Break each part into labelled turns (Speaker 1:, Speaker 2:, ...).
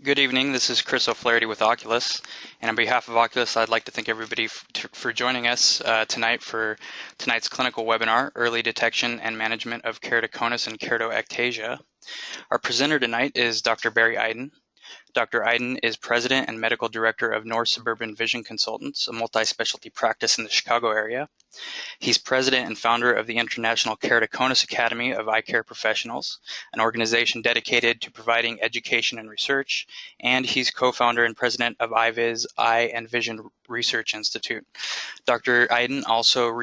Speaker 1: Good evening. This is Chris O'Flaherty with Oculus, and on behalf of Oculus, I'd like to thank everybody for joining us tonight for tonight's clinical webinar, Early Detection and Management of Keratoconus and Keratoectasia. Our presenter tonight is Dr. Barry Eiden. Dr. Eiden is President and Medical Director of North Suburban Vision Consultants, a multi-specialty practice in the Chicago area. He's president and founder of the International Keratoconus Academy of Eye Care Professionals, an organization dedicated to providing education and research, and he's co-founder and president of iViz Eye and Vision Research Institute. Dr. Eiden also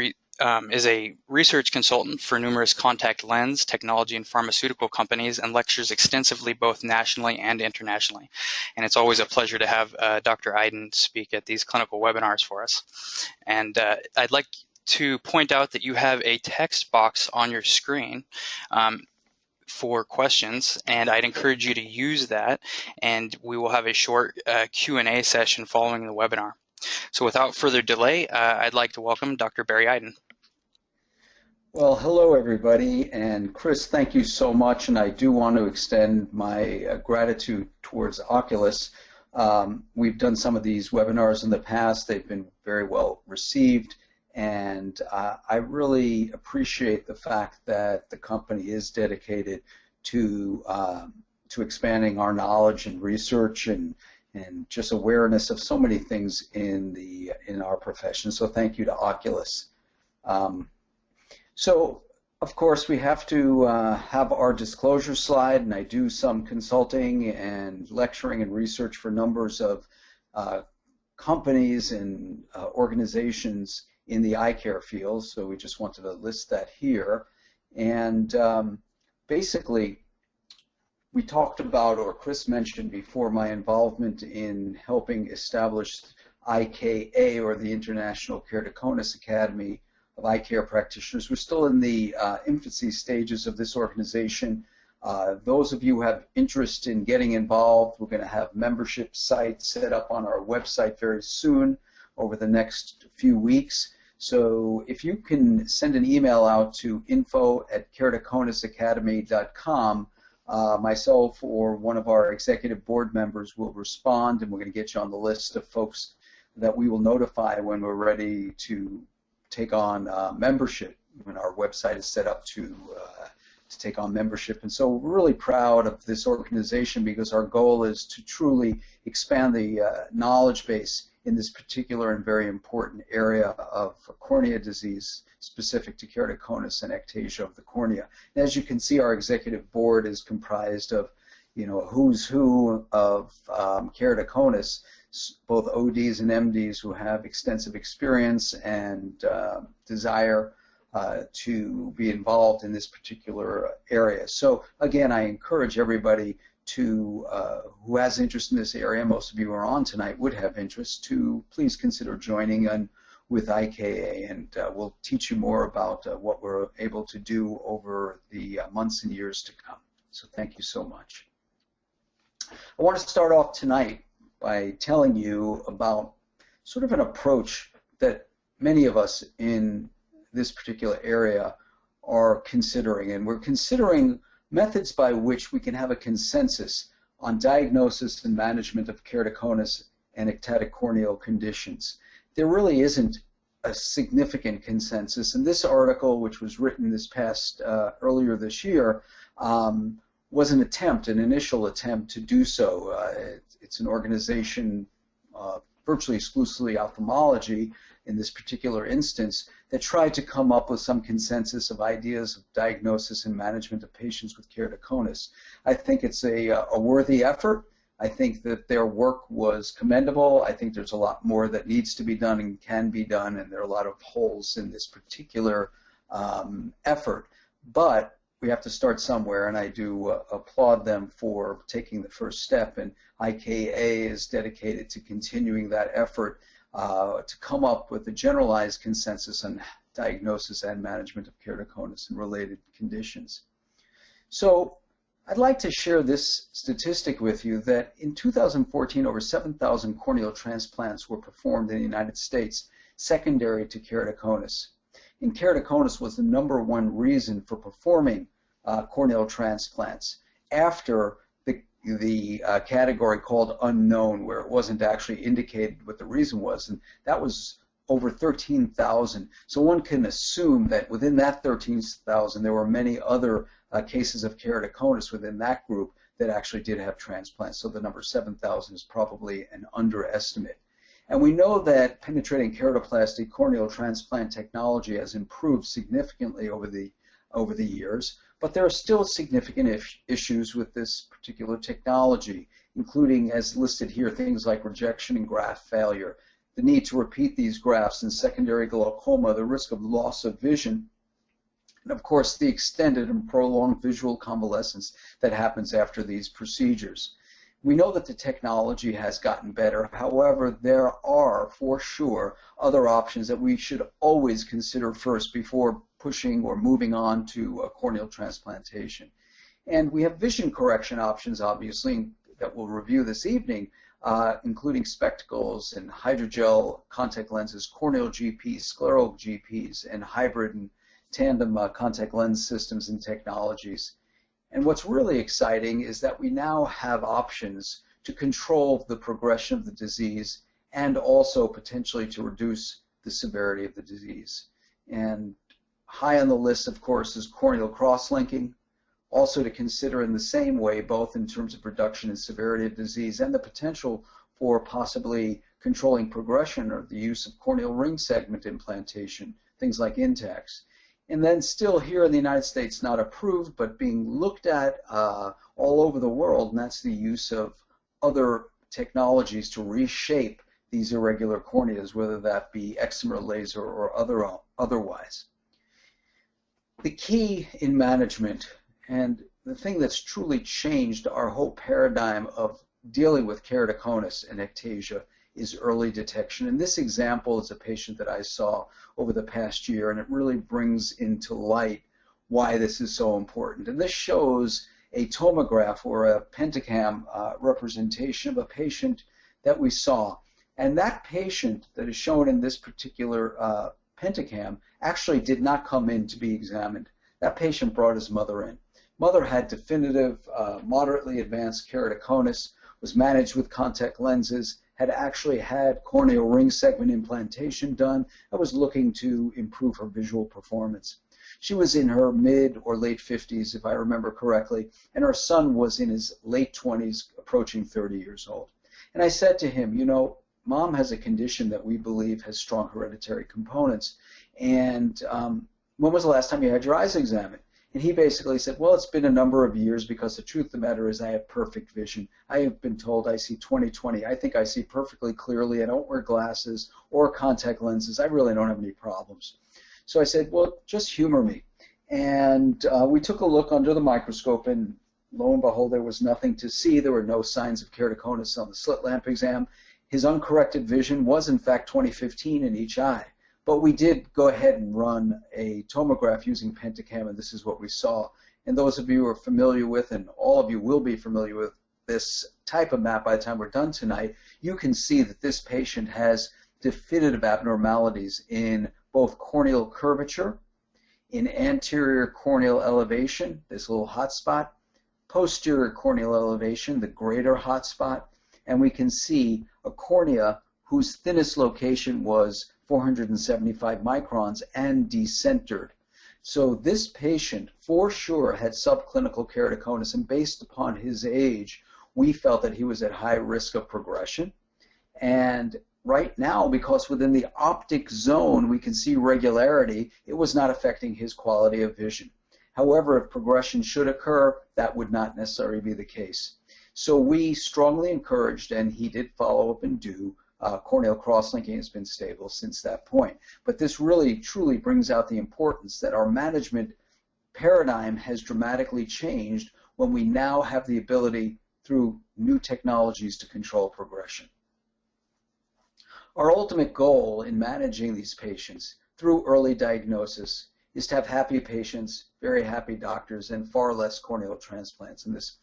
Speaker 1: is a research consultant for numerous contact lens, technology, and pharmaceutical companies and lectures extensively both nationally and internationally. And it's always a pleasure to have Dr. Eiden speak at these clinical webinars for us. And I'd like to point out that you have a text box on your screen for questions, and I'd encourage you to use that, and we will have a short Q&A session following the webinar. So without further delay, I'd like to welcome Dr. Barry Eiden.
Speaker 2: Well, hello everybody, and Chris, thank you so much, and I do want to extend my gratitude towards Oculus. We've done some of these webinars in the past. They've been very well received, and I really appreciate the fact that the company is dedicated to expanding our knowledge and research and just awareness of so many things in our profession. So thank you to Oculus. So, of course, we have to have our disclosure slide, and I do some consulting and lecturing and research for numbers of companies and organizations in the eye care field, so we just wanted to list that here. And basically, we talked about, or Chris mentioned before, my involvement in helping establish IKA, or the International Keratoconus Academy of Eye Care Practitioners. We're still in the infancy stages of this organization. Those of you who have interest in getting involved, we're going to have membership sites set up on our website very soon over the next few weeks. So if you can send an email out to info@keratoconusacademy.com, myself or one of our executive board members will respond, and we're going to get you on the list of folks that we will notify when we're ready to take on membership, when our website is set up to take on membership. And so we're really proud of this organization because our goal is to truly expand the knowledge base in this particular and very important area of cornea disease specific to keratoconus and ectasia of the cornea. And as you can see, our executive board is comprised of, you know, who's who of keratoconus, both ODs and MDs who have extensive experience and desire to be involved in this particular area. So again, I encourage everybody to who has interest in this area, most of you who are on tonight would have interest, to please consider joining with IKA, and we'll teach you more about what we're able to do over the months and years to come. So thank you so much. I want to start off tonight by telling you about sort of an approach that many of us in this particular area are considering, and we're considering methods by which we can have a consensus on diagnosis and management of keratoconus and ectatic corneal conditions. There really isn't a significant consensus, and this article, which was written this past earlier this year, was an initial attempt to do so. It's an organization, virtually exclusively ophthalmology in this particular instance, that tried to come up with some consensus of ideas of diagnosis and management of patients with keratoconus. I think it's a worthy effort. I think that their work was commendable. I think there's a lot more that needs to be done and can be done, and there are a lot of holes in this particular effort. But we have to start somewhere, and I do applaud them for taking the first step, and IKA is dedicated to continuing that effort to come up with a generalized consensus on diagnosis and management of keratoconus and related conditions. So I'd like to share this statistic with you that in 2014, over 7,000 corneal transplants were performed in the United States secondary to keratoconus. And keratoconus was the #1 reason for performing corneal transplants after the category called unknown, where it wasn't actually indicated what the reason was, and that was over 13,000. So one can assume that within that 13,000 there were many other cases of keratoconus within that group that actually did have transplants. So the number 7,000 is probably an underestimate. And we know that penetrating keratoplasty corneal transplant technology has improved significantly over the years, but there are still significant issues with this particular technology, including, as listed here, things like rejection and graft failure, the need to repeat these grafts in secondary glaucoma, the risk of loss of vision, and of course the extended and prolonged visual convalescence that happens after these procedures. We know that the technology has gotten better. However, there are, for sure, other options that we should always consider first before pushing or moving on to corneal transplantation. And we have vision correction options, obviously, that we'll review this evening, including spectacles and hydrogel contact lenses, corneal GPs, scleral GPs, and hybrid and tandem contact lens systems and technologies. And what's really exciting is that we now have options to control the progression of the disease and also potentially to reduce the severity of the disease. And high on the list, of course, is corneal cross-linking, also to consider in the same way, both in terms of reduction in severity of disease and the potential for possibly controlling progression or the use of corneal ring segment implantation, things like Intex. And then still here in the United States, not approved, but being looked at all over the world, and that's the use of other technologies to reshape these irregular corneas, whether that be excimer laser or otherwise. The key in management, and the thing that's truly changed our whole paradigm of dealing with keratoconus and ectasia, is early detection. And this example is a patient that I saw over the past year, and it really brings into light why this is so important. And this shows a tomograph or a pentacam representation of a patient that we saw. And that patient that is shown in this particular pentacam actually did not come in to be examined. That patient brought his mother in. Mother had definitive, moderately advanced keratoconus, was managed with contact lenses, had actually had corneal ring segment implantation done, and was looking to improve her visual performance. She was in her mid or late 50s, if I remember correctly, and her son was in his late 20s, approaching 30 years old. And I said to him, you know, Mom has a condition that we believe has strong hereditary components, and when was the last time you had your eyes examined? And he basically said, well, it's been a number of years because the truth of the matter is I have perfect vision. I have been told I see 20/20. I think I see perfectly clearly. I don't wear glasses or contact lenses. I really don't have any problems. So I said, well, just humor me. And we took a look under the microscope, and lo and behold, there was nothing to see. There were no signs of keratoconus on the slit lamp exam. His uncorrected vision was, in fact, 20/15 in each eye. But we did go ahead and run a tomograph using pentacam, and this is what we saw. And those of you who are familiar with, and all of you will be familiar with this type of map by the time we're done tonight, you can see that this patient has definitive abnormalities in both corneal curvature, in anterior corneal elevation, this little hot spot, posterior corneal elevation, the greater hot spot, and we can see a cornea whose thinnest location was 475 microns and decentered. So this patient for sure had subclinical keratoconus, and based upon his age, we felt that he was at high risk of progression. And right now, because within the optic zone we can see regularity, it was not affecting his quality of vision. However, if progression should occur, that would not necessarily be the case. So we strongly encouraged, and he did follow up and do, corneal cross-linking has been stable since that point. But this really, truly brings out the importance that our management paradigm has dramatically changed when we now have the ability through new technologies to control progression. Our ultimate goal in managing these patients through early diagnosis is to have happy patients, very happy doctors, and far less corneal transplants. In this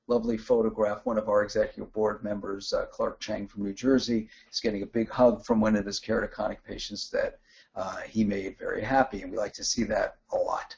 Speaker 2: lovely photograph, one of our executive board members, Clark Chang from New Jersey, is getting a big hug from one of his keratoconic patients that he made very happy, and we like to see that a lot.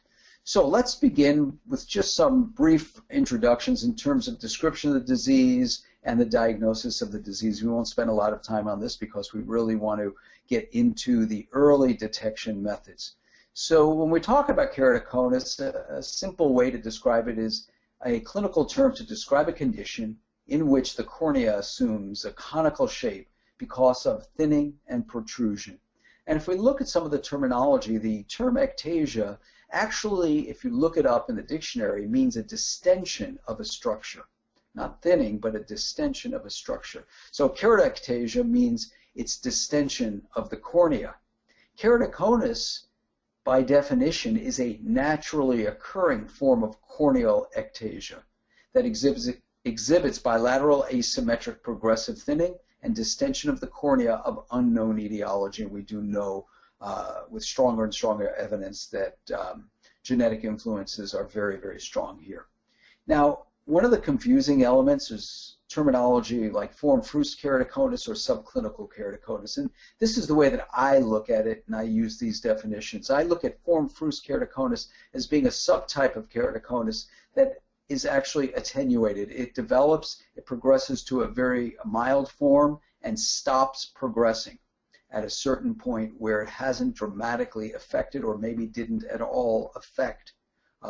Speaker 2: So let's begin with just some brief introductions in terms of description of the disease and the diagnosis of the disease. We won't spend a lot of time on this because we really want to get into the early detection methods. So when we talk about keratoconus, a simple way to describe it is a clinical term to describe a condition in which the cornea assumes a conical shape because of thinning and protrusion. And if we look at some of the terminology, the term ectasia actually, if you look it up in the dictionary, means a distension of a structure. Not thinning, but a distension of a structure. So Keratectasia means it's distension of the cornea. Keratoconus, by definition, is a naturally occurring form of corneal ectasia that exhibits bilateral asymmetric progressive thinning and distension of the cornea of unknown etiology. And we do know with stronger and stronger evidence that genetic influences are very, very strong here. Now, one of the confusing elements is terminology like form fruste keratoconus or subclinical keratoconus. And this is the way that I look at it, and I use these definitions. I look at form fruste keratoconus as being a subtype of keratoconus that is actually attenuated. It develops, it progresses to a very mild form and stops progressing at a certain point where it hasn't dramatically affected or maybe didn't at all affect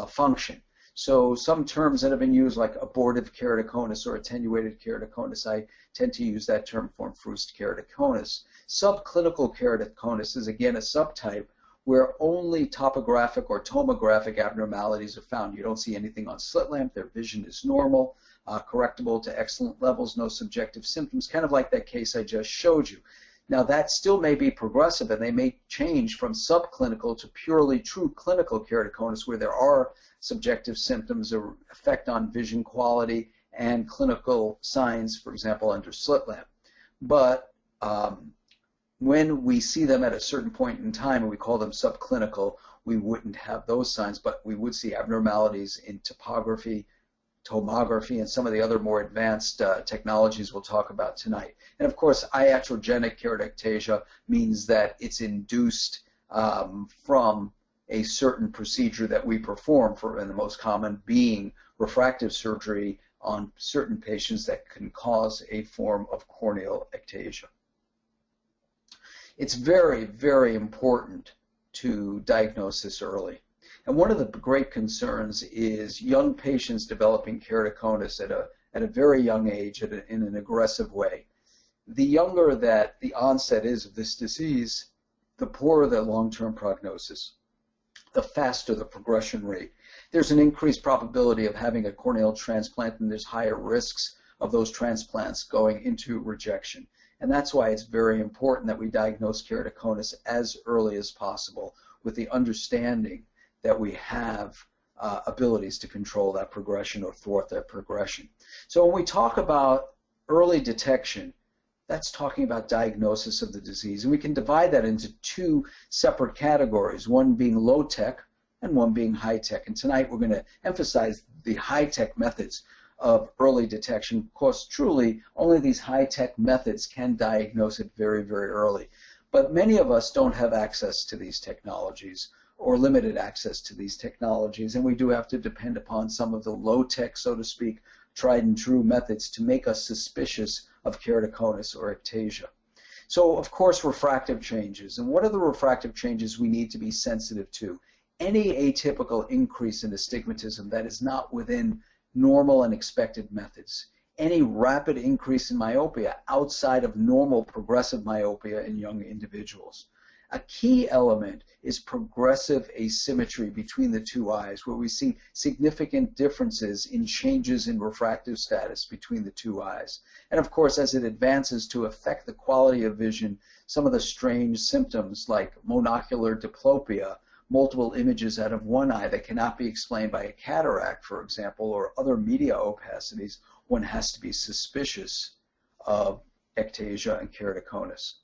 Speaker 2: function. So some terms that have been used like abortive keratoconus or attenuated keratoconus, I tend to use that term form fruste keratoconus. Subclinical keratoconus is again a subtype where only topographic or tomographic abnormalities are found. You don't see anything on slit lamp, their vision is normal, correctable to excellent levels, no subjective symptoms, kind of like that case I just showed you. Now that still may be progressive and they may change from subclinical to purely true clinical keratoconus where there are subjective symptoms or effect on vision quality and clinical signs, for example, under slit lamp. But when we see them at a certain point in time and we call them subclinical, we wouldn't have those signs, but we would see abnormalities in topography, tomography, and some of the other more advanced technologies we'll talk about tonight. And of course, iatrogenic keratectasia means that it's induced from a certain procedure that we perform, and the most common being refractive surgery on certain patients that can cause a form of corneal ectasia. It's very, very important to diagnose this early. And one of the great concerns is young patients developing keratoconus at a very young age in an aggressive way. The younger that the onset is of this disease, the poorer the long-term prognosis, the faster the progression rate. There's an increased probability of having a corneal transplant, and there's higher risks of those transplants going into rejection. And that's why it's very important that we diagnose keratoconus as early as possible with the understanding that we have abilities to control that progression or thwart that progression. So when we talk about early detection, that's talking about diagnosis of the disease. And we can divide that into two separate categories, one being low-tech and one being high-tech. And tonight we're going to emphasize the high-tech methods of early detection. Of course, truly, only these high-tech methods can diagnose it very, very early. But many of us don't have access to these technologies or limited access to these technologies, and we do have to depend upon some of the low-tech, so to speak, tried and true methods to make us suspicious of keratoconus or ectasia. So, of course, refractive changes. And what are the refractive changes we need to be sensitive to? Any atypical increase in astigmatism that is not within normal and expected methods. Any rapid increase in myopia outside of normal progressive myopia in young individuals. A key element is progressive asymmetry between the two eyes, where we see significant differences in changes in refractive status between the two eyes. And of course, as it advances to affect the quality of vision, some of the strange symptoms like monocular diplopia, multiple images out of one eye that cannot be explained by a cataract, for example, or other media opacities, one has to be suspicious of ectasia and keratoconus.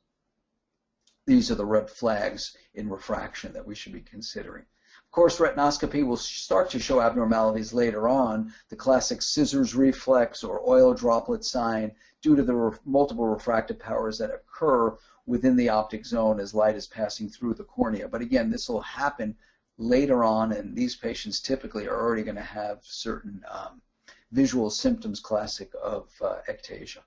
Speaker 2: These are the red flags in refraction that we should be considering. Of course, retinoscopy will start to show abnormalities later on, the classic scissors reflex or oil droplet sign, due to the multiple refractive powers that occur within the optic zone as light is passing through the cornea. But again, this will happen later on, and these patients typically are already going to have certain visual symptoms classic of ectasia.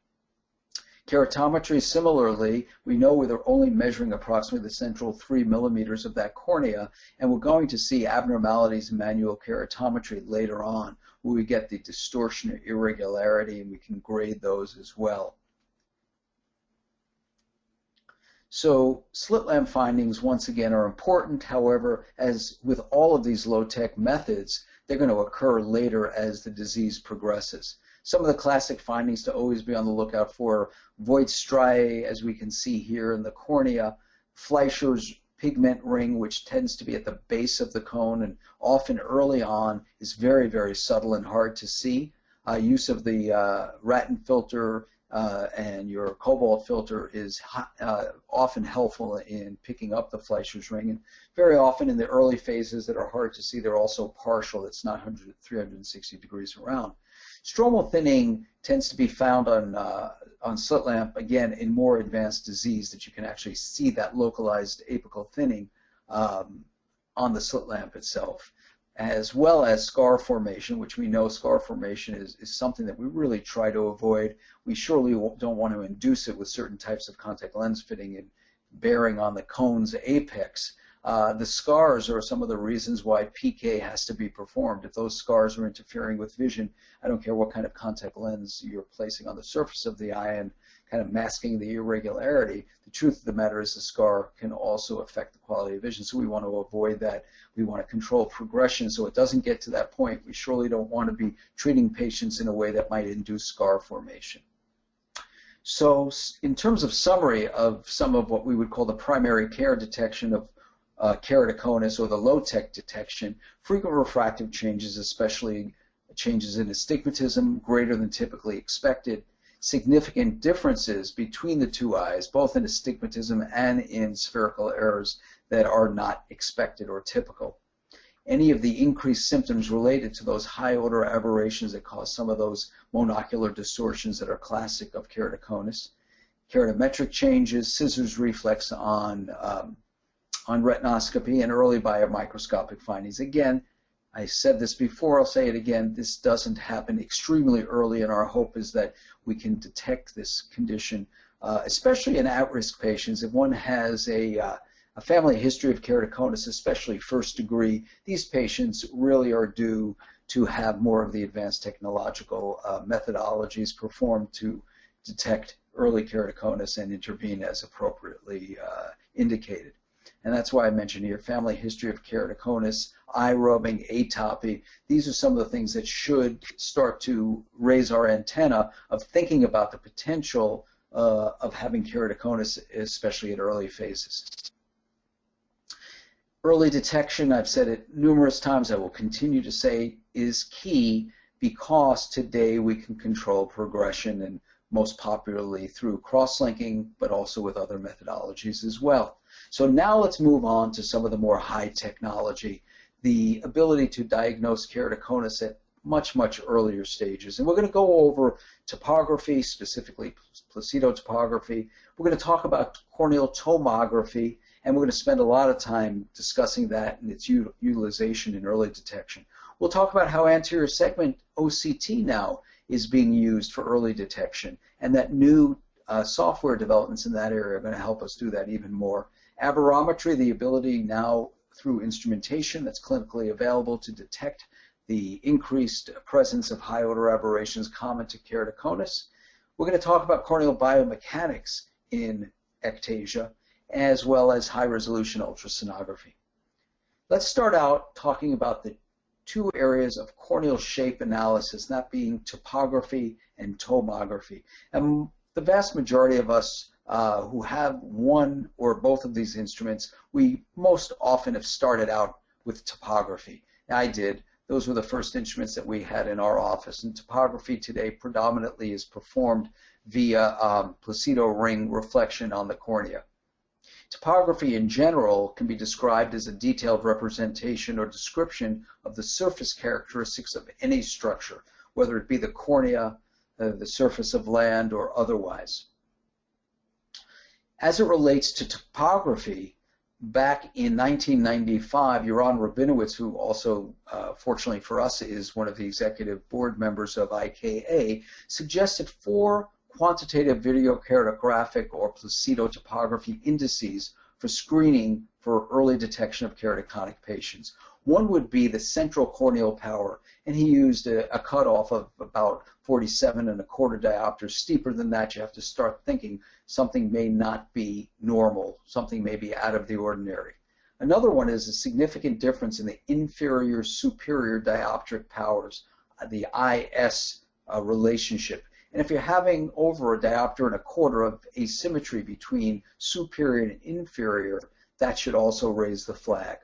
Speaker 2: Keratometry, similarly, we know we're only measuring approximately the central 3 millimeters of that cornea, and we're going to see abnormalities in manual keratometry later on, where we get the distortion or irregularity, and we can grade those as well. So slit lamp findings, once again, are important. However, as with all of these low-tech methods, they're going to occur later as the disease progresses. Some of the classic findings to always be on the lookout for: void striae, as we can see here in the cornea, Fleischer's pigment ring, which tends to be at the base of the cone and often early on is very, very subtle and hard to see. Use of the Ratten filter and your cobalt filter is often helpful in picking up the Fleischer's ring. And very often in the early phases that are hard to see, they're also partial. It's not 360 degrees around. Stromal thinning tends to be found on slit lamp, again, in more advanced disease, that you can actually see that localized apical thinning on the slit lamp itself, as well as scar formation, which we know scar formation is something that we really try to avoid. We surely don't want to induce it with certain types of contact lens fitting and bearing on the cone's apex. The scars are some of the reasons why PK has to be performed. If those scars are interfering with vision, I don't care what kind of contact lens you're placing on the surface of the eye and kind of masking the irregularity, the truth of the matter is the scar can also affect the quality of vision, so we want to avoid that. We want to control progression so it doesn't get to that point. We surely don't want to be treating patients in a way that might induce scar formation. So in terms of summary of some of what we would call the primary care detection of keratoconus, or the low-tech detection: frequent refractive changes, especially changes in astigmatism, greater than typically expected; significant differences between the two eyes, both in astigmatism and in spherical errors that are not expected or typical; any of the increased symptoms related to those high-order aberrations that cause some of those monocular distortions that are classic of keratoconus; keratometric changes, scissors reflex on retinoscopy, and early biomicroscopic findings. Again, I said this before, I'll say it again, this doesn't happen extremely early, and our hope is that we can detect this condition, especially in at-risk patients. If one has a family history of keratoconus, especially first degree, these patients really are due to have more of the advanced technological methodologies performed to detect early keratoconus and intervene as appropriately indicated. And that's why I mentioned here family history of keratoconus, eye rubbing, atopy. These are some of the things that should start to raise our antenna of thinking about the potential of having keratoconus, especially at early phases. Early detection, I've said it numerous times, I will continue to say, is key, because today we can control progression, and most popularly through cross-linking, but also with other methodologies as well. So now let's move on to some of the more high technology, the ability to diagnose keratoconus at much, much earlier stages. And we're going to go over topography, specifically Placido topography. We're going to talk about corneal tomography, and we're going to spend a lot of time discussing that and its utilization in early detection. We'll talk about how anterior segment OCT now is being used for early detection, and that new software developments in that area are going to help us do that even more. Aberrometry, the ability now through instrumentation that's clinically available to detect the increased presence of high-order aberrations common to keratoconus. We're going to talk about corneal biomechanics in ectasia, as well as high-resolution ultrasonography. Let's start out talking about the two areas of corneal shape analysis, that being topography and tomography. And the vast majority of us who have one or both of these instruments, we most often have started out with topography. I did. Those were the first instruments that we had in our office. And topography today predominantly is performed via Placido ring reflection on the cornea. Topography in general can be described as a detailed representation or description of the surface characteristics of any structure, whether it be the cornea, the surface of land, or otherwise. As it relates to topography, back in 1995, Yaron Rabinowitz, who also, fortunately for us, is one of the executive board members of IKA, suggested 4 quantitative video keratographic or Placido topography indices for screening for early detection of keratoconic patients. One would be the central corneal power, and he used a cutoff of about 47 1/4 diopters. Steeper than that, you have to start thinking something may not be normal, something may be out of the ordinary. Another one is a significant difference in the inferior superior dioptric powers, the IS relationship. And if you're having over a diopter and a quarter of asymmetry between superior and inferior, that should also raise the flag.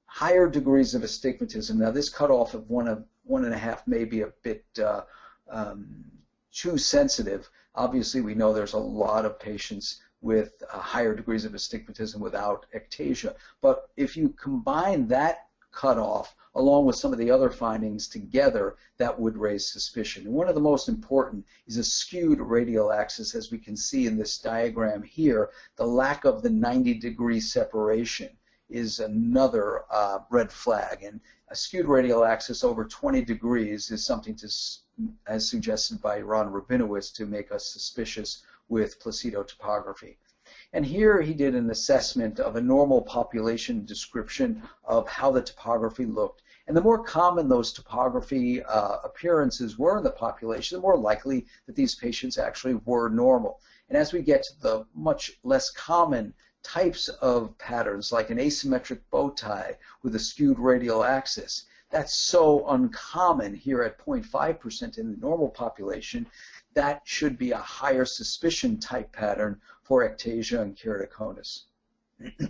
Speaker 2: Higher degrees of astigmatism. Now, this cutoff of 1.5 may be a bit too sensitive. Obviously, we know there's a lot of patients with higher degrees of astigmatism without ectasia. But if you combine that cutoff along with some of the other findings together, that would raise suspicion. And one of the most important is a skewed radial axis, as we can see in this diagram here. The lack of the 90-degree separation is another red flag. And a skewed radial axis over 20 degrees is something to, as suggested by Ron Rabinowitz, to make us suspicious with Placido topography. And here he did an assessment of a normal population description of how the topography looked. And the more common those topography appearances were in the population, the more likely that these patients actually were normal. And as we get to the much less common types of patterns, like an asymmetric bow tie with a skewed radial axis, that's so uncommon here at 0.5% in the normal population, that should be a higher suspicion type pattern for ectasia and keratoconus.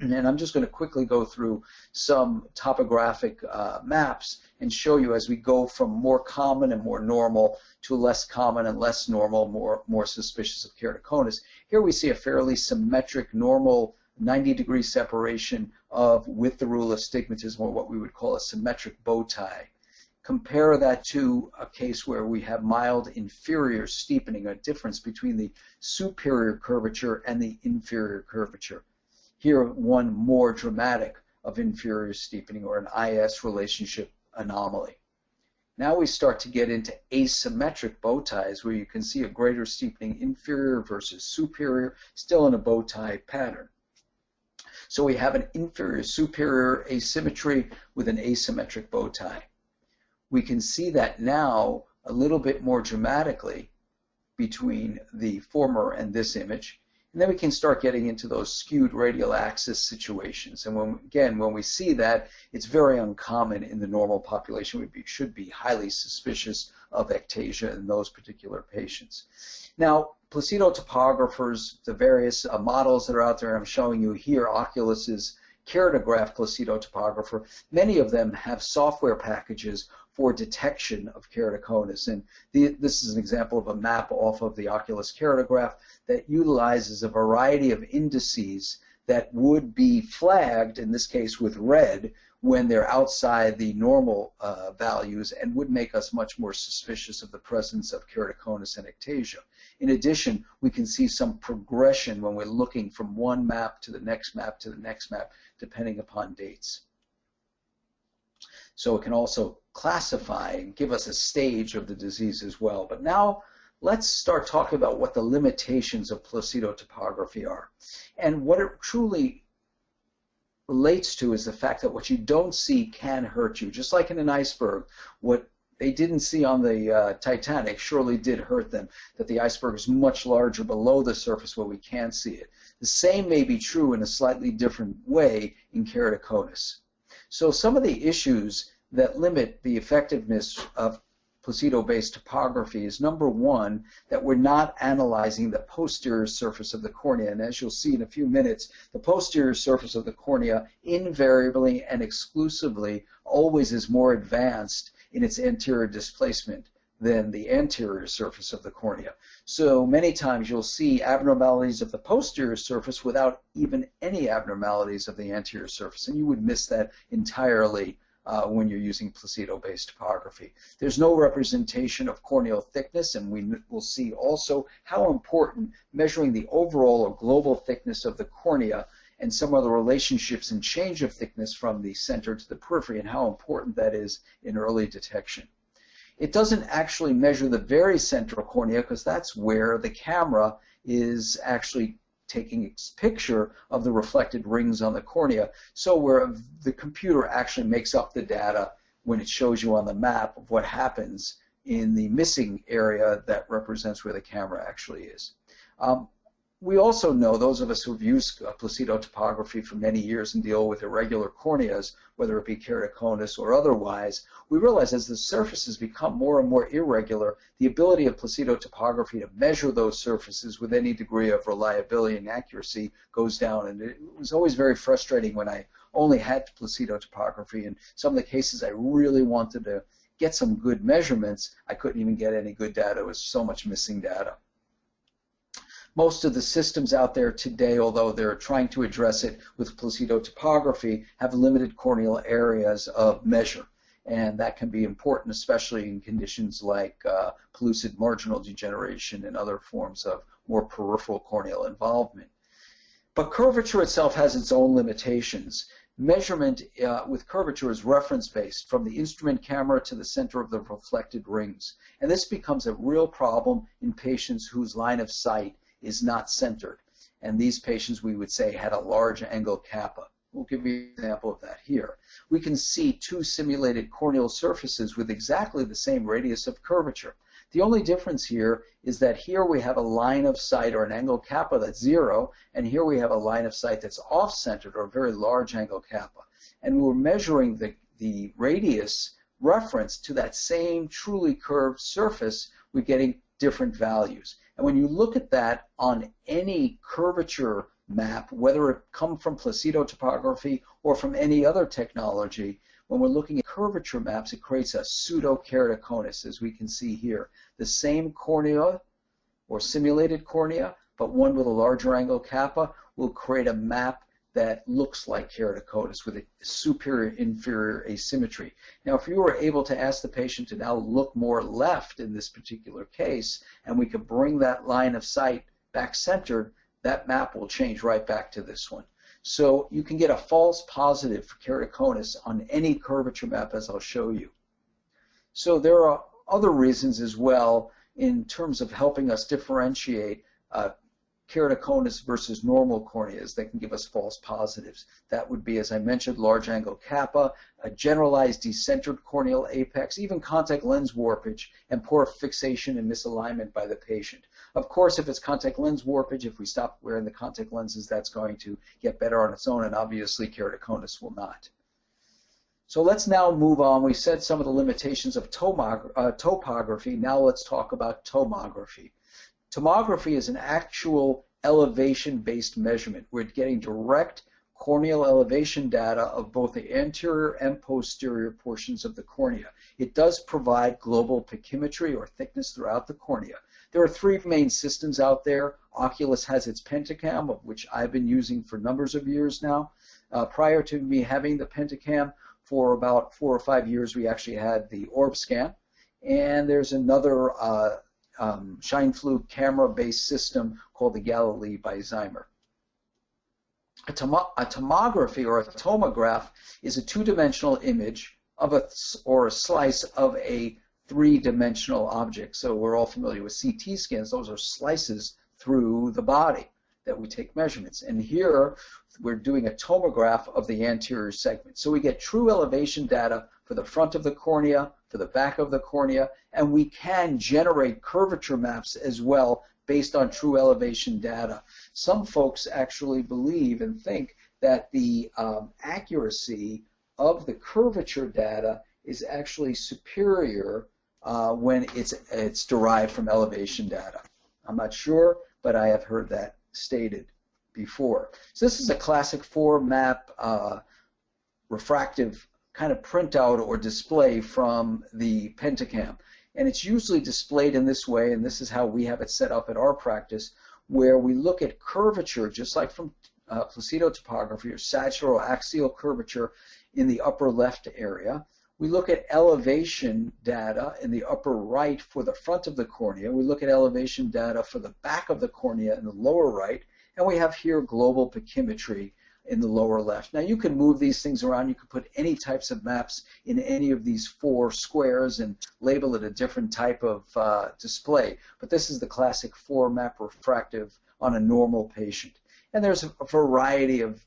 Speaker 2: And I'm just going to quickly go through some topographic maps and show you as we go from more common and more normal to less common and less normal, more suspicious of keratoconus. Here we see a fairly symmetric, normal 90-degree separation of with the rule astigmatism, or what we would call a symmetric bow tie. Compare that to a case where we have mild inferior steepening, a difference between the superior curvature and the inferior curvature. Here, one more dramatic of inferior steepening, or an IS relationship anomaly. Now we start to get into asymmetric bow ties, where you can see a greater steepening inferior versus superior, still in a bow tie pattern. So we have an inferior-superior asymmetry with an asymmetric bow tie. We can see that now a little bit more dramatically between the former and this image. And then we can start getting into those skewed radial axis situations. And when we see that, it's very uncommon in the normal population. We should be highly suspicious of ectasia in those particular patients. Now, Placido topographers, the various models that are out there, I'm showing you here, Oculus's keratograph Placido topographer, many of them have software packages for detection of keratoconus. And this is an example of a map off of the Oculus keratograph that utilizes a variety of indices that would be flagged, in this case with red, when they're outside the normal values, and would make us much more suspicious of the presence of keratoconus and ectasia. In addition, we can see some progression when we're looking from one map to the next map to the next map, depending upon dates. So it can also classify and give us a stage of the disease as well. But now let's start talking about what the limitations of Placido topography are. And what it truly relates to is the fact that what you don't see can hurt you. Just like in an iceberg, what they didn't see on the Titanic surely did hurt them, that the iceberg is much larger below the surface where we can't see it. The same may be true in a slightly different way in keratoconus. So some of the issues that limit the effectiveness of Placido-based topography is, number one, that we're not analyzing the posterior surface of the cornea. And as you'll see in a few minutes, the posterior surface of the cornea invariably and exclusively always is more advanced in its anterior displacement than the anterior surface of the cornea. So many times you'll see abnormalities of the posterior surface without even any abnormalities of the anterior surface, and you would miss that entirely when you're using Placido-based topography. There's no representation of corneal thickness, and we will see also how important measuring the overall or global thickness of the cornea and some of the relationships and change of thickness from the center to the periphery and how important that is in early detection. It doesn't actually measure the very central cornea because that's where the camera is actually taking its picture of the reflected rings on the cornea, so where the computer actually makes up the data when it shows you on the map of what happens in the missing area that represents where the camera actually is. We also know, those of us who have used Placido topography for many years and deal with irregular corneas, whether it be keratoconus or otherwise, we realize as the surfaces become more and more irregular, the ability of Placido topography to measure those surfaces with any degree of reliability and accuracy goes down. And it was always very frustrating when I only had Placido topography. In some of the cases I really wanted to get some good measurements, I couldn't even get any good data. There was so much missing data. Most of the systems out there today, although they're trying to address it with Placido topography, have limited corneal areas of measure. And that can be important, especially in conditions like pellucid marginal degeneration and other forms of more peripheral corneal involvement. But curvature itself has its own limitations. Measurement with curvature is reference-based from the instrument camera to the center of the reflected rings. And this becomes a real problem in patients whose line of sight is not centered. And these patients, we would say, had a large angle kappa. We'll give you an example of that here. We can see two simulated corneal surfaces with exactly the same radius of curvature. The only difference here is that here we have a line of sight or an angle kappa that's 0, and here we have a line of sight that's off-centered or a very large angle kappa. And we're measuring the radius reference to that same truly curved surface, we're getting different values. And when you look at that on any curvature map, whether it come from Placido topography or from any other technology, when we're looking at curvature maps, it creates a pseudo-keratoconus, as we can see here. The same cornea or simulated cornea, but one with a larger angle kappa, will create a map that looks like keratoconus with a superior-inferior asymmetry. Now, if you were able to ask the patient to now look more left in this particular case, and we could bring that line of sight back centered, that map will change right back to this one. So you can get a false positive for keratoconus on any curvature map, as I'll show you. So there are other reasons as well in terms of helping us differentiate keratoconus versus normal corneas that can give us false positives. That would be, as I mentioned, large angle kappa, a generalized decentered corneal apex, even contact lens warpage, and poor fixation and misalignment by the patient. Of course, if it's contact lens warpage, if we stop wearing the contact lenses, that's going to get better on its own, and obviously keratoconus will not. So let's now move on. We said some of the limitations of topography. Now let's talk about tomography. Tomography is an actual elevation-based measurement. We're getting direct corneal elevation data of both the anterior and posterior portions of the cornea. It does provide global pachymetry or thickness throughout the cornea. There are three main systems out there. Oculus has its Pentacam, of which I've been using for numbers of years now. Prior to me having the Pentacam, for about 4 or 5 years, we actually had the Orb Scan. And there's another Scheinflug camera-based system called the Galilee by Zymer. A tomography or a tomograph is a two-dimensional image of a slice of a three-dimensional object. So we're all familiar with CT scans. Those are slices through the body that we take measurements. And here we're doing a tomograph of the anterior segment. So we get true elevation data for the front of the cornea, for the back of the cornea, and we can generate curvature maps as well based on true elevation data. Some folks actually believe and think that the accuracy of the curvature data is actually superior when it's derived from elevation data. I'm not sure, but I have heard that stated before. So this is a classic 4-map refractive kind of printout or display from the Pentacam. And it's usually displayed in this way, and this is how we have it set up at our practice, where we look at curvature, just like from Placido topography, or sagittal or axial curvature in the upper left area. We look at elevation data in the upper right for the front of the cornea. We look at elevation data for the back of the cornea in the lower right. And we have here global pachymetry in the lower left. Now you can move these things around. You can put any types of maps in any of these 4 squares and label it a different type of display. But this is the classic 4-map refractive on a normal patient. And there's a variety of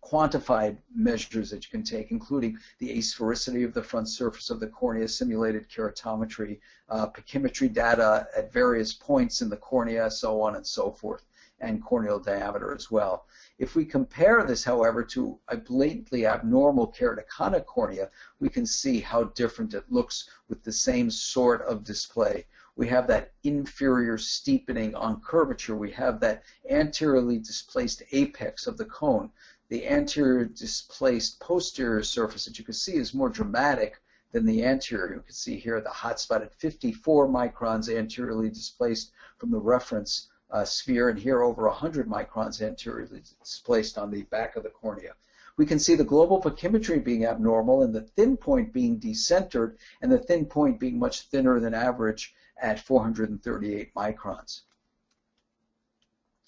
Speaker 2: quantified measures that you can take, including the asphericity of the front surface of the cornea, simulated keratometry, pachymetry data at various points in the cornea, so on and so forth, and corneal diameter as well. If we compare this, however, to a blatantly abnormal keratoconic cornea, we can see how different it looks with the same sort of display. We have that inferior steepening on curvature. We have that anteriorly displaced apex of the cone. The anterior displaced posterior surface that you can see is more dramatic than the anterior. You can see here the hot spot at 54 microns anteriorly displaced from the reference sphere, and here over 100 microns anteriorly displaced on the back of the cornea. We can see the global pachymetry being abnormal and the thin point being decentered, and the thin point being much thinner than average at 438 microns.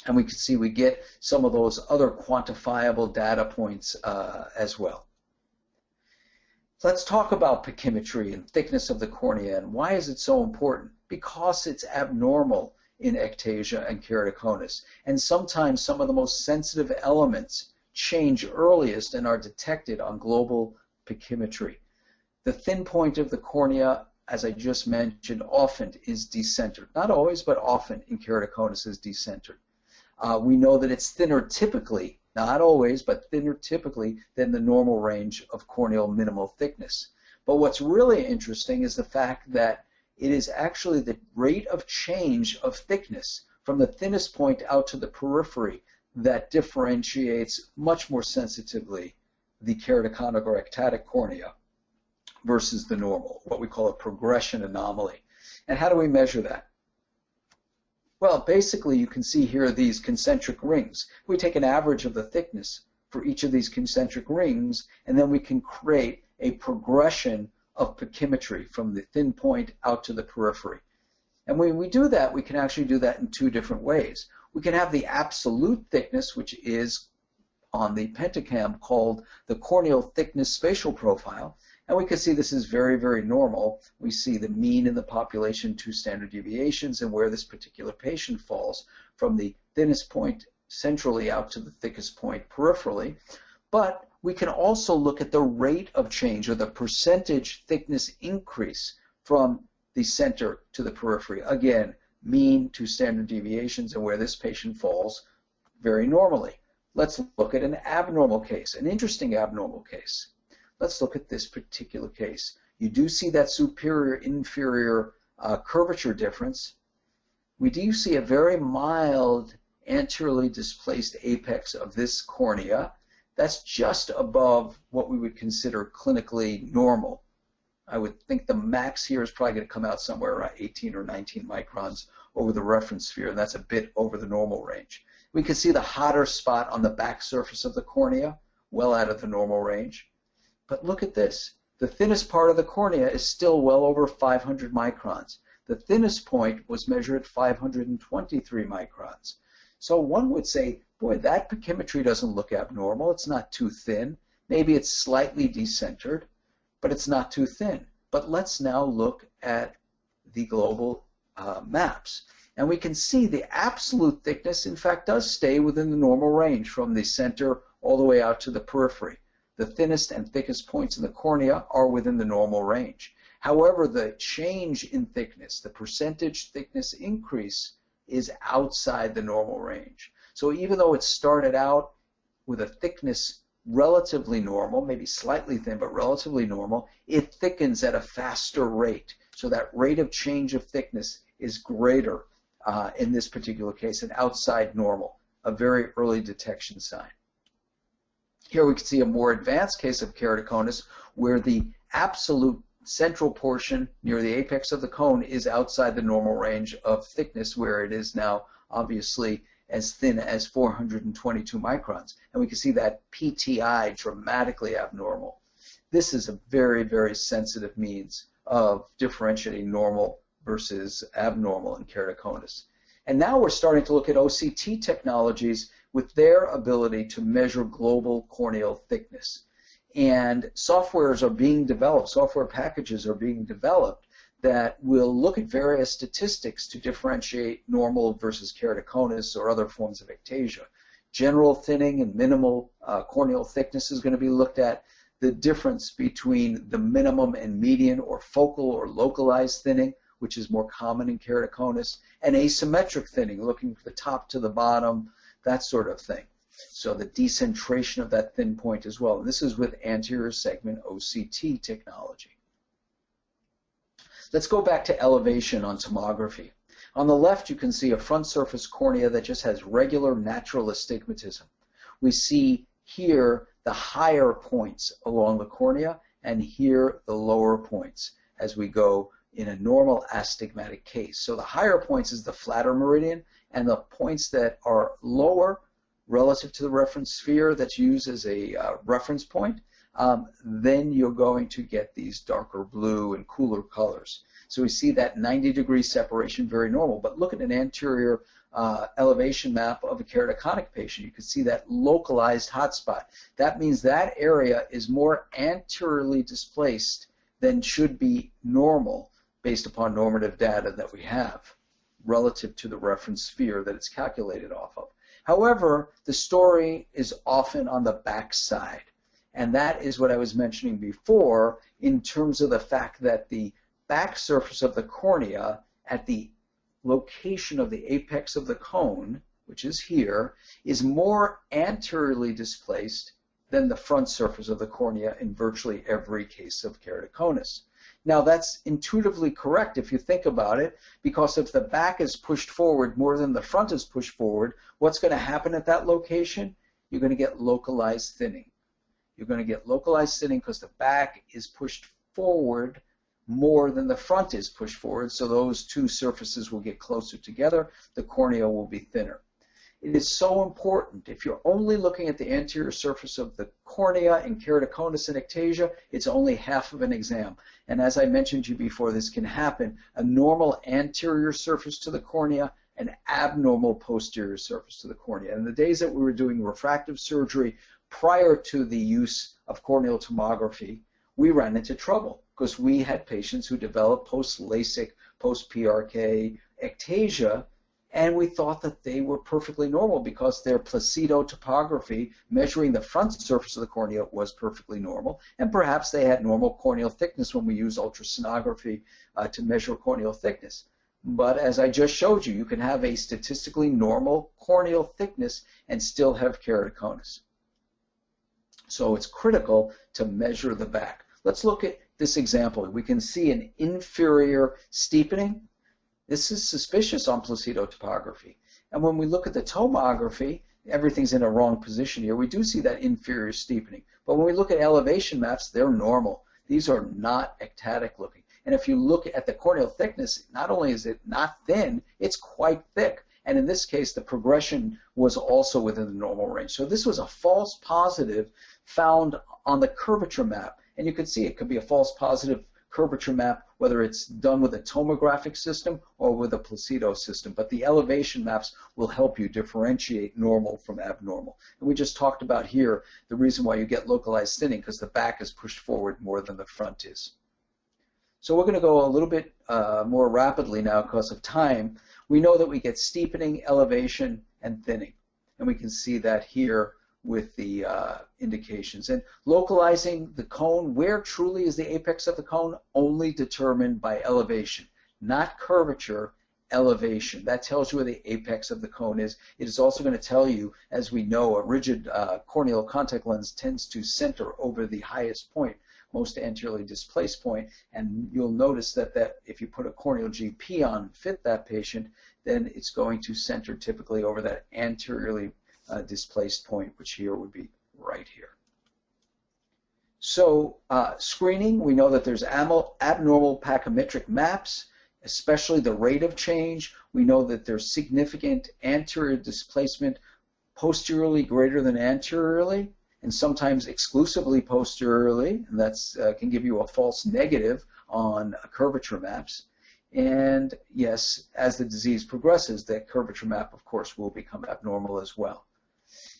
Speaker 2: And we can see we get some of those other quantifiable data points as well. Let's talk about pachymetry and thickness of the cornea, and why is it so important? Because it's abnormal in ectasia and keratoconus, and sometimes some of the most sensitive elements change earliest and are detected on global pachymetry. The thin point of the cornea, as I just mentioned, often is decentered. Not always, but often in keratoconus is decentered. We know that it's thinner typically, not always, but thinner typically than the normal range of corneal minimal thickness. But what's really interesting is the fact that it is actually the rate of change of thickness from the thinnest point out to the periphery that differentiates much more sensitively the keratoconic or ectatic cornea versus the normal, what we call a progression anomaly. And how do we measure that? Well, basically you can see here these concentric rings. We take an average of the thickness for each of these concentric rings, and then we can create a progression of pachymetry from the thin point out to the periphery. And when we do that, we can actually do that in 2 different ways. We can have the absolute thickness, which is on the pentacam called the corneal thickness spatial profile, and we can see this is very, very normal. We see the mean in the population, 2 standard deviations, and where this particular patient falls from the thinnest point centrally out to the thickest point peripherally. But we can also look at the rate of change, or the percentage thickness increase from the center to the periphery. Again, mean, 2 standard deviations, and where this patient falls very normally. Let's look at an abnormal case, an interesting abnormal case. Let's look at this particular case. You do see that superior-inferior curvature difference. We do see a very mild anteriorly displaced apex of this cornea. That's just above what we would consider clinically normal. I would think the max here is probably going to come out somewhere around 18 or 19 microns over the reference sphere, and that's a bit over the normal range. We can see the hotter spot on the back surface of the cornea, well out of the normal range. But look at this. The thinnest part of the cornea is still well over 500 microns. The thinnest point was measured at 523 microns. So one would say, boy, that pachymetry doesn't look abnormal. It's not too thin. Maybe it's slightly decentered, but it's not too thin. But let's now look at the global maps. And we can see the absolute thickness, in fact, does stay within the normal range from the center all the way out to the periphery. The thinnest and thickest points in the cornea are within the normal range. However, the change in thickness, the percentage thickness increase, is outside the normal range. So even though it started out with a thickness relatively normal, maybe slightly thin, but relatively normal, it thickens at a faster rate. So that rate of change of thickness is greater in this particular case, and outside normal, a very early detection sign. Here we can see a more advanced case of keratoconus where the absolute central portion near the apex of the cone is outside the normal range of thickness, where it is now obviously as thin as 422 microns. And we can see that PTI dramatically abnormal. This is a very, very sensitive means of differentiating normal versus abnormal in keratoconus. And now we're starting to look at OCT technologies with their ability to measure global corneal thickness. And softwares are being developed, software packages are being developed that will look at various statistics to differentiate normal versus keratoconus or other forms of ectasia. General thinning and minimal corneal thickness is going to be looked at. The difference between the minimum and median or focal or localized thinning, which is more common in keratoconus, and asymmetric thinning, looking from the top to the bottom, that sort of thing. So the decentration of that thin point as well. And this is with anterior segment OCT technology. Let's go back to elevation on tomography. On the left, you can see a front surface cornea that just has regular natural astigmatism. We see here the higher points along the cornea, and here the lower points as we go in a normal astigmatic case. So the higher points is the flatter meridian, and the points that are lower relative to the reference sphere that's used as a reference point, then you're going to get these darker blue and cooler colors. So we see that 90-degree separation, very normal. But look at an anterior elevation map of a keratoconic patient. You can see that localized hotspot. That means that area is more anteriorly displaced than should be normal based upon normative data that we have relative to the reference sphere that it's calculated off of. However, the story is often on the back side, and that is what I was mentioning before in terms of the fact that the back surface of the cornea at the location of the apex of the cone, which is here, is more anteriorly displaced than the front surface of the cornea in virtually every case of keratoconus. Now that's intuitively correct if you think about it, because if the back is pushed forward more than the front is pushed forward, what's going to happen at that location? You're going to get localized thinning. You're going to get localized thinning because the back is pushed forward more than the front is pushed forward, so those two surfaces will get closer together. The cornea will be thinner. It is so important. If you're only looking at the anterior surface of the cornea in keratoconus and ectasia, it's only half of an exam. And as I mentioned to you before, this can happen. A normal anterior surface to the cornea, an abnormal posterior surface to the cornea. In the days that we were doing refractive surgery prior to the use of corneal tomography, we ran into trouble because we had patients who developed post-LASIK, post-PRK ectasia, and we thought that they were perfectly normal because their Placido topography measuring the front surface of the cornea was perfectly normal, and perhaps they had normal corneal thickness when we use ultrasonography to measure corneal thickness. But as I just showed you, you can have a statistically normal corneal thickness and still have keratoconus. So it's critical to measure the back. Let's look at this example. We can see an inferior steepening. This is suspicious on Placido topography. And when we look at the tomography, everything's in a wrong position here. We do see that inferior steepening. But when we look at elevation maps, they're normal. These are not ectatic looking. And if you look at the corneal thickness, not only is it not thin, it's quite thick. And in this case, the progression was also within the normal range. So this was a false positive found on the curvature map. And you can see it could be a false positive curvature map, whether it's done with a tomographic system or with a Placido system. But the elevation maps will help you differentiate normal from abnormal. And we just talked about here the reason why you get localized thinning, because the back is pushed forward more than the front is. So we're going to go a little bit more rapidly now because of time. We know that we get steepening, elevation, and thinning. And we can see that here with the indications. And localizing the cone, where truly is the apex of the cone, only determined by elevation, not curvature, elevation. That tells you where the apex of the cone is. It is also going to tell you, as we know, a rigid corneal contact lens tends to center over the highest point, most anteriorly displaced point, and you'll notice that if you put a corneal GP on and fit that patient, then it's going to center typically over that anteriorly displaced point, which here would be right here. So screening, we know that there's abnormal pachymetric maps, especially the rate of change. We know that there's significant anterior displacement posteriorly greater than anteriorly, and sometimes exclusively posteriorly, and that can give you a false negative on curvature maps. And yes, as the disease progresses, that curvature map, of course, will become abnormal as well.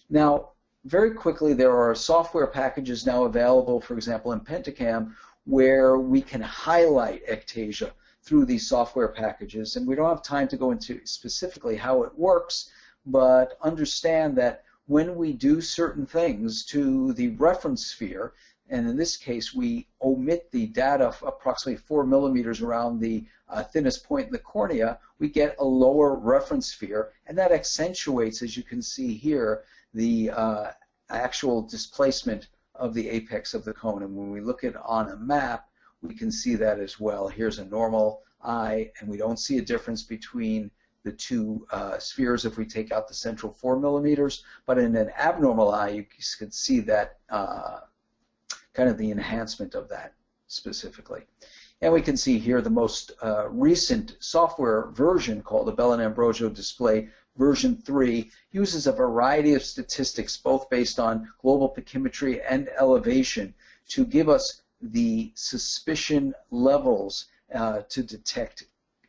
Speaker 2: Now, very quickly, there are software packages now available, for example, in Pentacam, where we can highlight ectasia through these software packages. And we don't have time to go into specifically how it works, but understand that when we do certain things to the reference sphere, and in this case we omit the data of approximately 4 millimeters around the thinnest point in the cornea, we get a lower reference sphere, and that accentuates, as you can see here, the actual displacement of the apex of the cone. And when we look at it on a map, we can see that as well. Here's a normal eye, and we don't see a difference between the two spheres if we take out the central 4 millimeters, but in an abnormal eye you can see that kind of the enhancement of that specifically. And we can see here the most recent software version called the Bell and Ambrosio Display version 3 uses a variety of statistics, both based on global pachymetry and elevation, to give us the suspicion levels to detect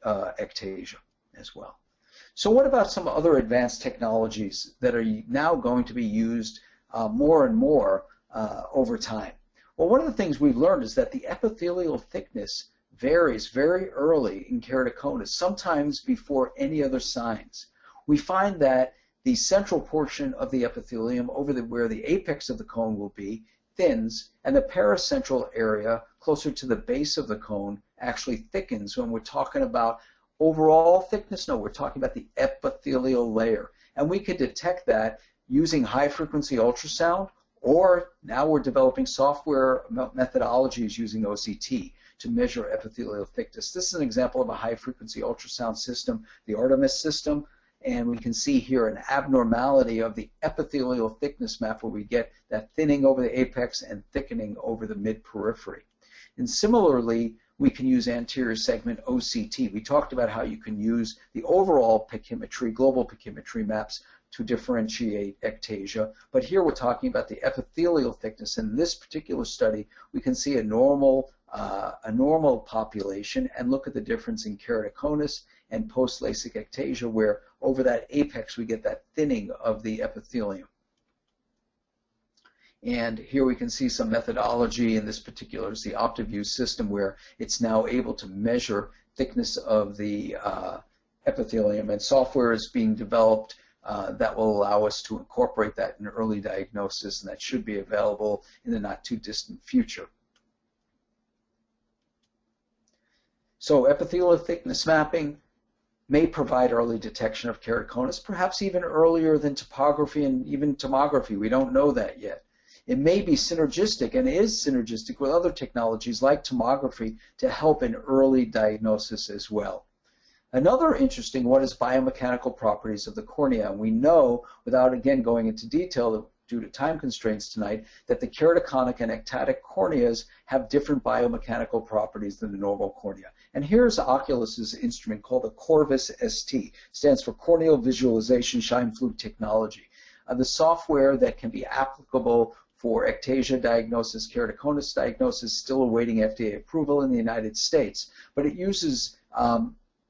Speaker 2: ectasia as well. So what about some other advanced technologies that are now going to be used more and more over time? Well, one of the things we've learned is that the epithelial thickness varies very early in keratoconus, sometimes before any other signs. We find that the central portion of the epithelium, over where the apex of the cone will be, thins, and the paracentral area closer to the base of the cone actually thickens. When we're talking about overall thickness, no, we're talking about the epithelial layer. And we could detect that using high-frequency ultrasound, or now we're developing software methodologies using OCT to measure epithelial thickness. This is an example of a high-frequency ultrasound system, the Artemis system, and we can see here an abnormality of the epithelial thickness map where we get that thinning over the apex and thickening over the mid-periphery. And similarly, we can use anterior segment OCT. We talked about how you can use the overall pachymetry, global pachymetry maps to differentiate ectasia, but here we're talking about the epithelial thickness. In this particular study, we can see a normal population and look at the difference in keratoconus and post-LASIK ectasia, where over that apex we get that thinning of the epithelium. And here we can see some methodology. In this particular is the OptiView system, where it's now able to measure thickness of the epithelium, and software is being developed that will allow us to incorporate that in early diagnosis, and that should be available in the not too distant future. So epithelial thickness mapping may provide early detection of keratoconus, perhaps even earlier than topography and even tomography. We don't know that yet. It may be synergistic, and is synergistic with other technologies like tomography to help in early diagnosis as well. Another interesting one is biomechanical properties of the cornea. And we know, without again going into detail due to time constraints tonight, that the keratoconic and ectatic corneas have different biomechanical properties than the normal cornea. And here's Oculus's instrument called the Corvus ST, stands for Corneal Visualization Shine Fluke Technology. The software that can be applicable for ectasia diagnosis, keratoconus diagnosis, still awaiting FDA approval in the United States, but it uses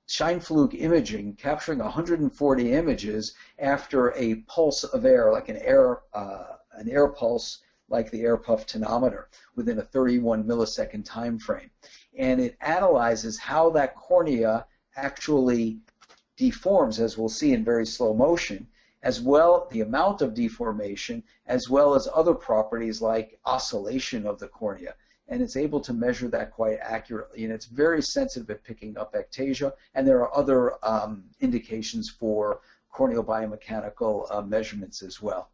Speaker 2: Shine Fluke imaging, capturing 140 images after a pulse of air, like an air pulse, like the air puff tonometer, within a 31 millisecond time frame. And it analyzes how that cornea actually deforms, as we'll see in very slow motion, as well the amount of deformation, as well as other properties like oscillation of the cornea. And it's able to measure that quite accurately, and it's very sensitive at picking up ectasia, and there are other indications for corneal biomechanical measurements as well.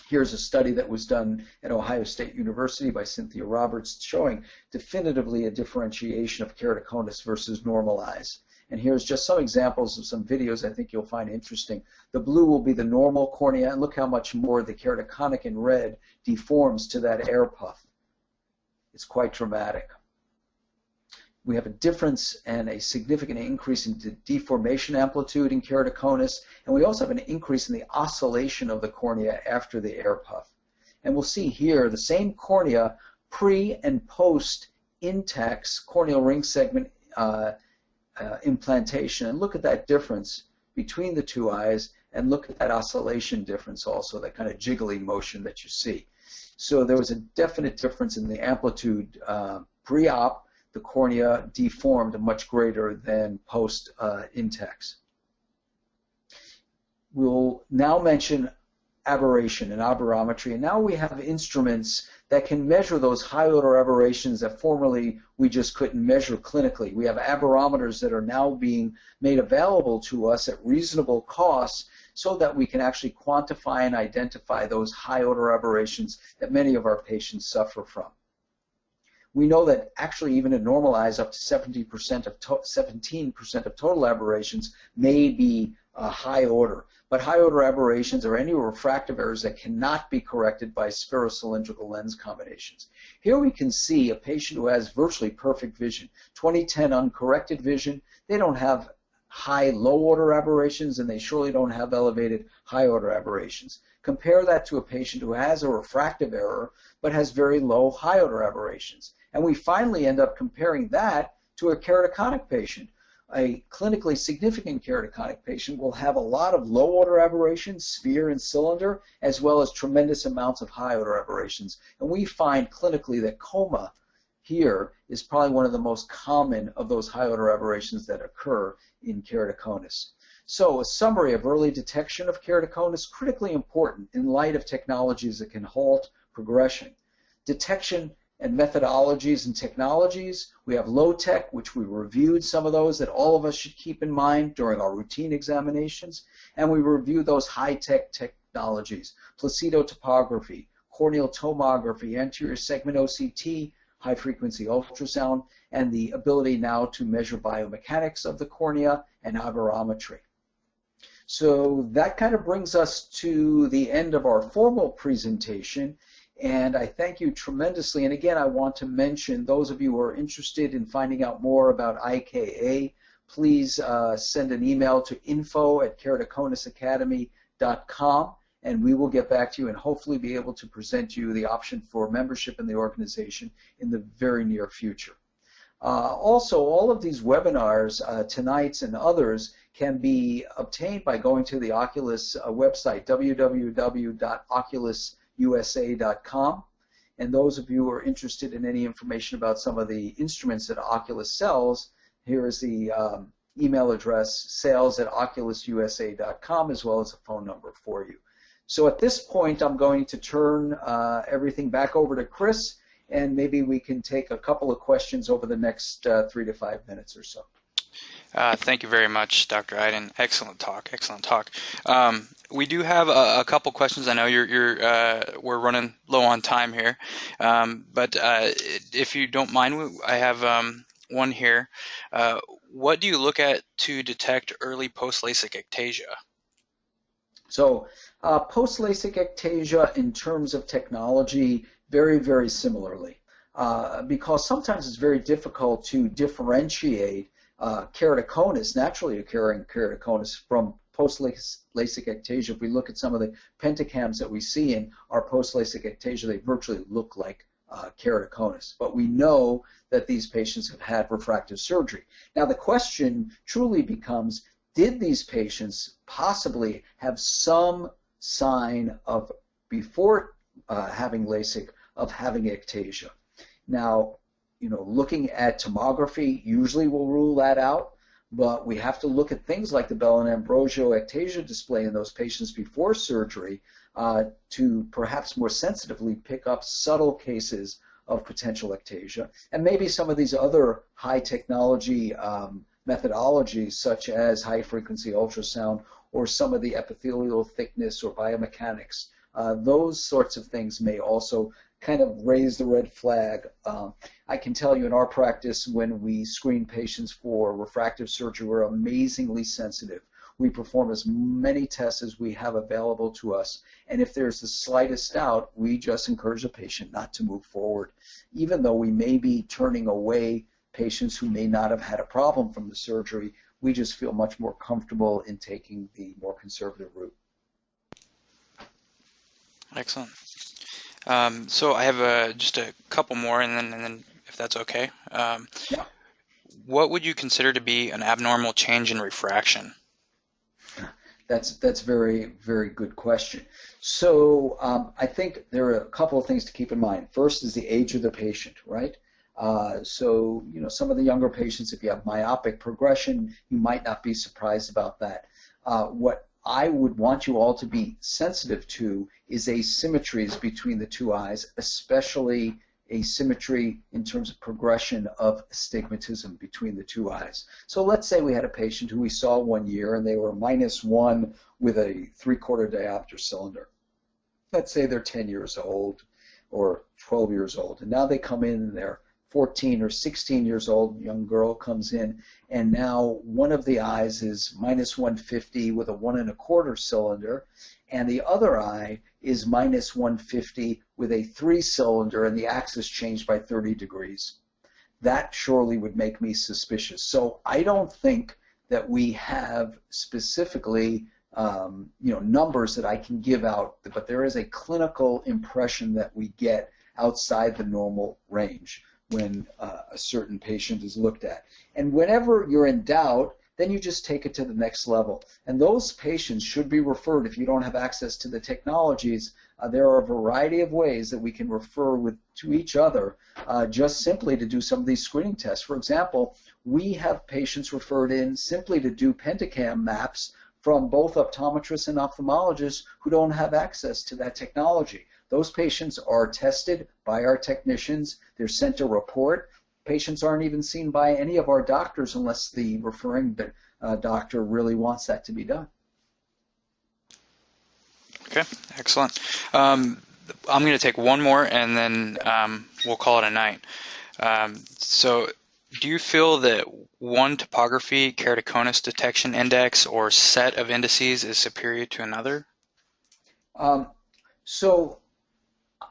Speaker 2: Here's a study that was done at Ohio State University by Cynthia Roberts, showing definitively a differentiation of keratoconus versus normal eyes. And here's just some examples of some videos I think you'll find interesting. The blue will be the normal cornea, and look how much more the keratoconic in red deforms to that air puff. It's quite dramatic. We have a difference and a significant increase in deformation amplitude in keratoconus, and we also have an increase in the oscillation of the cornea after the air puff. And we'll see here the same cornea pre and post Intex corneal ring segment implantation and look at that difference between the two eyes, and look at that oscillation difference also, that kind of jiggling motion that you see. So there was a definite difference in the amplitude pre-op. The cornea deformed much greater than post-Intex. We'll now mention aberration and aberrometry, and now we have instruments that can measure those high order aberrations that formerly we just couldn't measure clinically. We have aberrometers that are now being made available to us at reasonable costs so that we can actually quantify and identify those high order aberrations that many of our patients suffer from. We know that actually even in normal eyes, up to 17% of total aberrations may be high order. But high order aberrations are any refractive errors that cannot be corrected by spherocylindrical lens combinations. Here we can see a patient who has virtually perfect vision, 20/10 uncorrected vision. They don't have high low order aberrations, and they surely don't have elevated high order aberrations. Compare that to a patient who has a refractive error but has very low high order aberrations. And we finally end up comparing that to a keratoconic patient. A clinically significant keratoconic patient will have a lot of low order aberrations, sphere and cylinder, as well as tremendous amounts of high order aberrations. And we find clinically that coma here is probably one of the most common of those high order aberrations that occur in keratoconus. So a summary of early detection of keratoconus, critically important in light of technologies that can halt progression. Detection and methodologies and technologies. We have low-tech, which we reviewed some of those that all of us should keep in mind during our routine examinations, and we reviewed those high-tech technologies, Placido topography, corneal tomography, anterior segment OCT, high-frequency ultrasound, and the ability now to measure biomechanics of the cornea and aberrometry. So that kind of brings us to the end of our formal presentation. And I thank you tremendously. And again, I want to mention those of you who are interested in finding out more about IKA, please send an email to info@keratoconusacademy.com, and we will get back to you and hopefully be able to present you the option for membership in the organization in the very near future. Also, all of these webinars, tonight's and others, can be obtained by going to the Oculus website, www.oculususa.com. And those of you who are interested in any information about some of the instruments that Oculus sells, here is the email address, sales@oculususa.com, as well as a phone number for you. So at this point, I'm going to turn everything back over to Chris, and maybe we can take a couple of questions over the next 3 to 5 minutes or so.
Speaker 1: Thank you very much, Dr. Eiden. Excellent talk. Excellent talk. We do have a couple questions. I know we're running low on time here, but if you don't mind, I have one here. What do you look at to detect early post-LASIK ectasia?
Speaker 2: So post-LASIK ectasia, in terms of technology, very, very similarly, because sometimes it's very difficult to differentiate keratoconus, naturally occurring keratoconus, from post-LASIK ectasia. If we look at some of the pentacams that we see in our post-LASIK ectasia, they virtually look like keratoconus. But we know that these patients have had refractive surgery. Now the question truly becomes, did these patients possibly have some sign of, before having LASIK, of having ectasia? Now, looking at tomography usually will rule that out, but we have to look at things like the Bell and Ambrosio ectasia display in those patients before surgery to perhaps more sensitively pick up subtle cases of potential ectasia, and maybe some of these other high technology methodologies such as high frequency ultrasound or some of the epithelial thickness or biomechanics. Those sorts of things may also kind of raise the red flag. I can tell you in our practice, when we screen patients for refractive surgery, we're amazingly sensitive. We perform as many tests as we have available to us, and if there's the slightest doubt, we just encourage the patient not to move forward, even though we may be turning away patients who may not have had a problem from the surgery. We just feel much more comfortable in taking the more conservative route.
Speaker 1: Excellent. So I have just a couple more, and then if that's okay.
Speaker 2: Yeah.
Speaker 1: what would you consider to be an abnormal change in refraction?
Speaker 2: That's very, very good question. So I think there are a couple of things to keep in mind. First is the age of the patient, right? So, you know, some of the younger patients, if you have myopic progression, you might not be surprised about that. What I would want you all to be sensitive to is asymmetries between the two eyes, especially asymmetry in terms of progression of astigmatism between the two eyes. So let's say we had a patient who we saw 1 year and they were -1 with a 3/4 diopter cylinder. Let's say they're 10 years old or 12 years old, and now they come in and they're 14 or 16 years old, young girl comes in, and now one of the eyes is -150 with a 1 1/4 cylinder, and the other eye is -150 with a 3 cylinder, and the axis changed by 30 degrees. That surely would make me suspicious. So I don't think that we have specifically you know, numbers that I can give out, but there is a clinical impression that we get outside the normal range when a certain patient is looked at. And whenever you're in doubt, then you just take it to the next level. And those patients should be referred, if you don't have access to the technologies, there are a variety of ways that we can refer to each other just simply to do some of these screening tests. For example, we have patients referred in simply to do pentacam maps from both optometrists and ophthalmologists who don't have access to that technology. Those patients are tested by our technicians. They're sent a report. Patients aren't even seen by any of our doctors unless the referring doctor really wants that to be done.
Speaker 1: Okay, excellent. I'm going to take one more and then we'll call it a night. So do you feel that one topography keratoconus detection index or set of indices is superior to another?
Speaker 2: So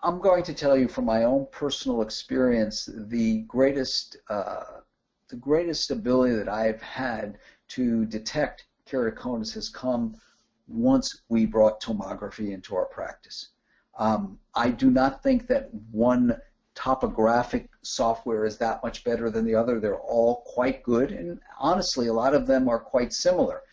Speaker 2: I'm going to tell you from my own personal experience, the greatest ability that I've had to detect keratoconus has come once we brought tomography into our practice. I do not think that one topographic software is that much better than the other. They're all quite good, and honestly, a lot of them are quite similar.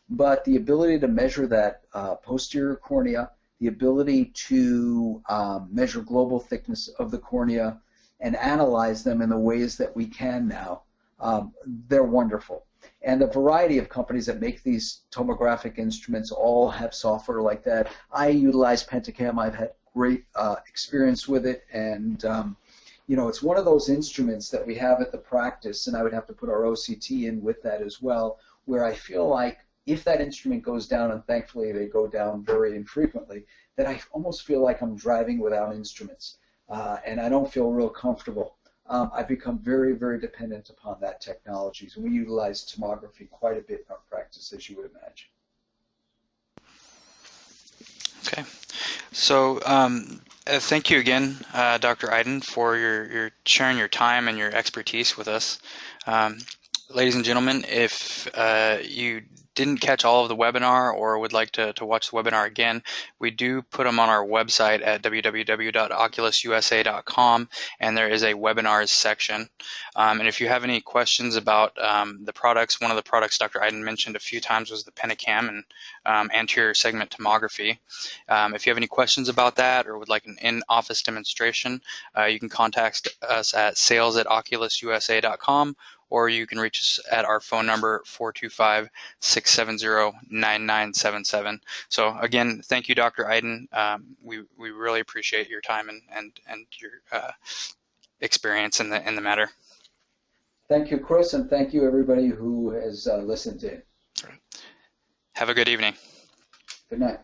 Speaker 2: But the ability to measure that posterior cornea, the ability to measure global thickness of the cornea and analyze them in the ways that we can now, they're wonderful. And a variety of companies that make these tomographic instruments all have software like that. I utilize Pentacam. I've had great experience with it, and you know, it's one of those instruments that we have at the practice, and I would have to put our OCT in with that as well, where I feel like if that instrument goes down, and thankfully they go down very infrequently, that I almost feel like I'm driving without instruments, and I don't feel real comfortable. I've become very, very dependent upon that technology. So we utilize tomography quite a bit in our practice, as you would imagine.
Speaker 1: Okay. So thank you again, Dr. Eiden, for your sharing your time and your expertise with us. Ladies and gentlemen, if you didn't catch all of the webinar or would like to watch the webinar again, we do put them on our website at www.oculususa.com, and there is a webinars section. And if you have any questions about the products, one of the products Dr. Eiden mentioned a few times was the Pentacam and anterior segment tomography. If you have any questions about that or would like an in-office demonstration, you can contact us at sales@oculususa.com, or you can reach us at our phone number 425-670-9977. So again, thank you, Dr. Eiden. We really appreciate your time and your experience in the matter.
Speaker 2: Thank you, Chris, and thank you everybody who has listened in.
Speaker 1: Have a good evening.
Speaker 2: Good night.